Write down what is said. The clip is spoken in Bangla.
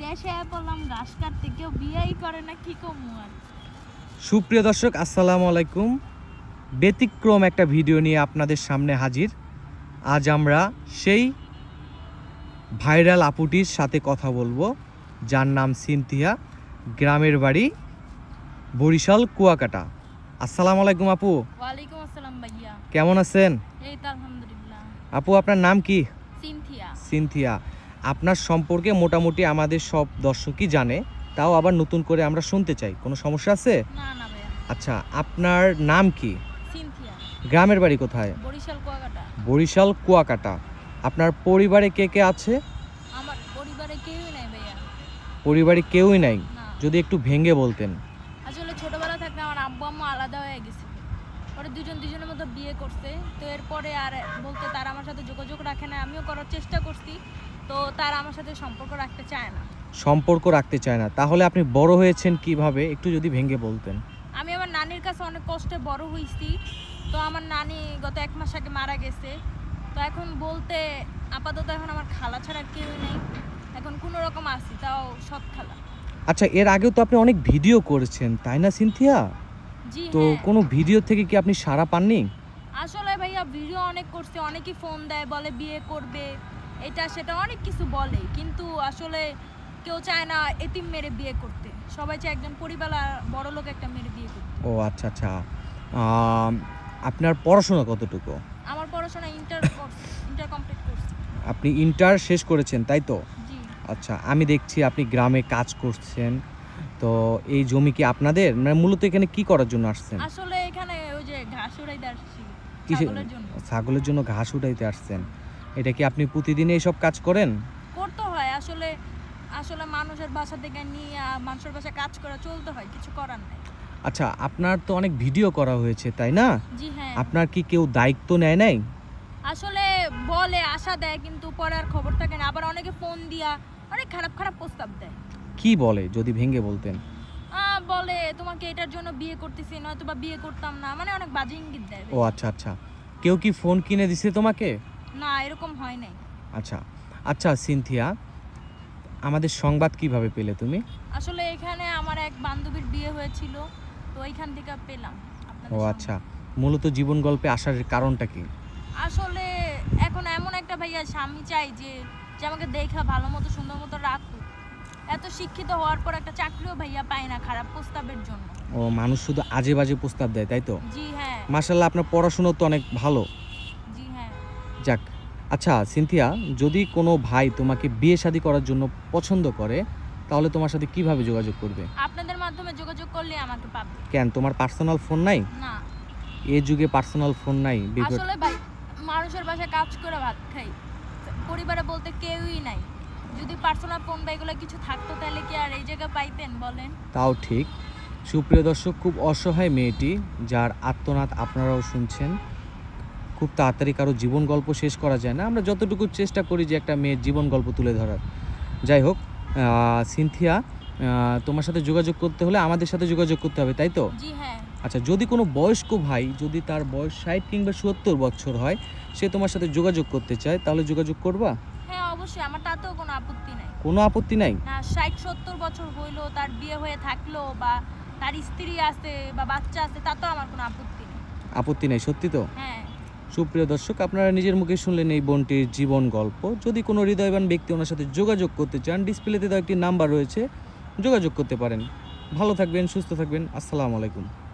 দেশে বললাম ঘাস কাটতে, কেউ বিয়েই করে না, কি কমু আর। সুপ্রিয় দর্শক, আসসালামু আলাইকুম। ব্যতিক্রম একটা ভিডিও নিয়ে আপনাদের সামনে হাজির। আজ আমরা সেই ভাইরাল আপুটির সাথে কথা বলবো, যার নাম সিনথিয়া, গ্রামের বাড়ি বরিশাল কুয়াকাটা। আসসালামু আলাইকুম আপু, ওয়ালাইকুম আসসালাম ভাইয়া। কেমন আছেন? এই তো আলহামদুলিল্লাহ। আপু, আপনার নাম কি? সিনথিয়া। সিনথিয়া, আপনার সম্পর্কে মোটামুটি আমাদের সব দর্শকই জানে, তাও আবার নতুন করে আমরা শুনতে চাই। কোনো সমস্যা আছে? না না ভাইয়া। আচ্ছা, আপনার নাম কি? সিনথিয়া। গ্রামের বাড়ি কোথায়? বরিশাল কুয়াকাটা। বরিশাল কুয়াকাটা। আপনার পরিবারে কে কে আছে? আমার পরিবারে কেউই নাই ভাইয়া। পরিবারে কেউই নাই? না। যদি একটু ভেঙে বলতেন। আসলে ছোটবেলা থাকতে আমার আব্বু আম্মু আলাদা হয়ে গেছে। পরে দুজনের মতো বিয়ে করছে। তো এরপরে আর বলতে তারা আমার সাথে যোগাযোগ রাখে না। আমিও করার চেষ্টা করছি, তো তারা আমার সাথে সম্পর্ক রাখতে চায় না। সম্পর্ক রাখতে চায় না? তাহলে আপনি বড় হয়েছেন কিভাবে, একটু যদি ভেঙে বলতেন। আমি আমার নানির কাছে অনেক কষ্টে বড় হয়েছি। তো আমার নানি গত 1 মাস আগে মারা গেছে। তো এখন বলতে আপাতত এখন আমার খালা ছাড়া কেউ নেই। এখন কোনো রকম আছি, তাও সৎ খালা। আচ্ছা, এর আগেও তো আপনি অনেক ভিডিও করেছেন, তাই না সিনথিয়া? জি তো হ্যাঁ। কোনো ভিডিও থেকে কি আপনি সাড়া পাননি? আসলে ভাইয়া ভিডিও অনেক করছে, অনেকেই ফোন দেয়, বলে বিয়ে করবে, এটা সেটা অনেক কিছু বলে, কিন্তু আসলে কেউ চায় না এতিম মেরে বিয়ে করতে। সবাই চায় একজন পরিবালা বড় লোক একটা মেরে বিয়ে করতে। ও আচ্ছা আচ্ছা। আপনার পড়াশোনা কতটুকু? আমার পড়াশোনা ইন্টার কমপ্লিট করছি। আপনি ইন্টার শেষ করেছেন, তাই তো? জি। আচ্ছা, আমি দেখছি আপনি গ্রামে কাজ করছেন। তো এই জমি কি আপনাদের, মানে মূলত এখানে কি করার জন্য আসছেন? আসলে এখানে ওই যে ঘাস উড়াইতে আসছি কিসে? ছাগলের জন্য। ছাগলের জন্য ঘাস উঠাইতে আসছেন? এটা কি আপনি প্রতিদিন এইসব কাজ করেন? করতে হয় আসলে। আসলে মানুষের বাসা থেকে নিয়ে মানুষের বাসায় কাজ করে চলতে হয়, কিছু করার নাই। আচ্ছা, আপনার তো অনেক ভিডিও করা হয়েছে, তাই না? জি হ্যাঁ। আপনার কি কেউ দায়িত্ব নেয় নাই? আসলে বলে আশা দেয়, কিন্তু পরে আর খবর থাকে না। আবার অনেকে ফোন দিয়া অনেক খারাপ খারাপ প্রস্তাব দেয়। কি বলে, যদি ভেঙে বলতেন। বলে তোমাকে এটার জন্য বিয়ে করতেছি, নয়তো বা বিয়ে করতাম না, মানে অনেক বাজে ইঙ্গিত দেয়। ও আচ্ছা আচ্ছা। কেউ কি ফোন কিনে দিছে তোমাকে? না, এরকম হয় নাই। আচ্ছা আচ্ছা সিনথিয়া, আমাদের সংবাদ কিভাবে পেলে তুমি? আসলে এখানে আমার এক বান্ধবীর বিয়ে হয়েছিল, তো ওইখান থেকে পেলাম আপনাদের ও সংবাদ। আচ্ছা, মূলত জীবন গল্পে আসার কারণটা কি? আসলে এখন এমন একটা ভাইয়া স্বামী চাই যে যে আমাকে দেখা ভালো মতো সুন্দর মতো রাখুক। এত শিক্ষিত হওয়ার পর একটা চাকরিও ভাইয়া পায় না খারাপ প্রস্তাবের জন্য। ও, মানুষ শুধু আজে বাজে প্রস্তাব দেয়, তাই তো? জি হ্যাঁ। মাশাআল্লাহ, আপনার পড়াশোনা তো অনেক ভালো। জি হ্যাঁ। যাক। আচ্ছা সিনথিয়া, যদি কোনো ভাই তোমাকে বিয়ে শাদী করার জন্য পছন্দ করে, তাহলে তোমার সাথে কিভাবে যোগাযোগ করবে? আপনাদের মাধ্যমে যোগাযোগ করলে আমাকে পাবে। কেন, তোমার পার্সোনাল ফোন নাই? না। এ যুগে পার্সোনাল ফোন নাই? আসলে ভাই মানুষের বাসায় কাজ করে ভাত খাই, পরিবারে বলতে কেউই নাই। যদি পার্সোনাল ফোন বা এগুলো কিছু থাকতো তাহলে কি আর এই জায়গা পাইতেন বলেন? তাও ঠিক। সুপ্রিয় দর্শক, খুব অসহায় মেয়েটি, যার আর্তনাদ আপনারাও শুনছেন। খুব তাড়াতাড়ি কারো জীবন গল্প শেষ করা যায় না, আমরা যতটুকু চেষ্টা করি যে একটা মেয়ের জীবন গল্প তুলে ধরার। যাই হোক, সিনথিয়া, তোমার সাথে যোগাযোগ করতে হলে আমাদের সাথে যোগাযোগ করতে হবে, তাই তো? জি হ্যাঁ। আচ্ছা, যদি কোনো বয়স্ক ভাই, যদি তার বয়স 60 কিংবা 70 বছর হয়, সে তোমার সাথে যোগাযোগ করতে চায়, তাহলে যোগাযোগ করবা? হ্যাঁ অবশ্যই, আমার তাতেও কোনো আপত্তি নাই। কোনো আপত্তি নাই? না, 60-70 বছর হইলো, তার বিয়ে হয়ে থাকলো বা তার স্ত্রী আছে বা বাচ্চা আছে, তাতেও আমার কোনো আপত্তি নেই। আপত্তি নাই, সত্যি তো? হ্যাঁ। সুপ্রিয় দর্শক, আপনারা নিজের মুখে শুনলেন এই বোনটির জীবন গল্প। যদি কোনো হৃদয়বান ব্যক্তি ওনার সাথে যোগাযোগ করতে চান, ডিসপ্লেতে তো একটি নাম্বার রয়েছে, যোগাযোগ করতে পারেন। ভালো থাকবেন, সুস্থ থাকবেন। আসসালামু আলাইকুম।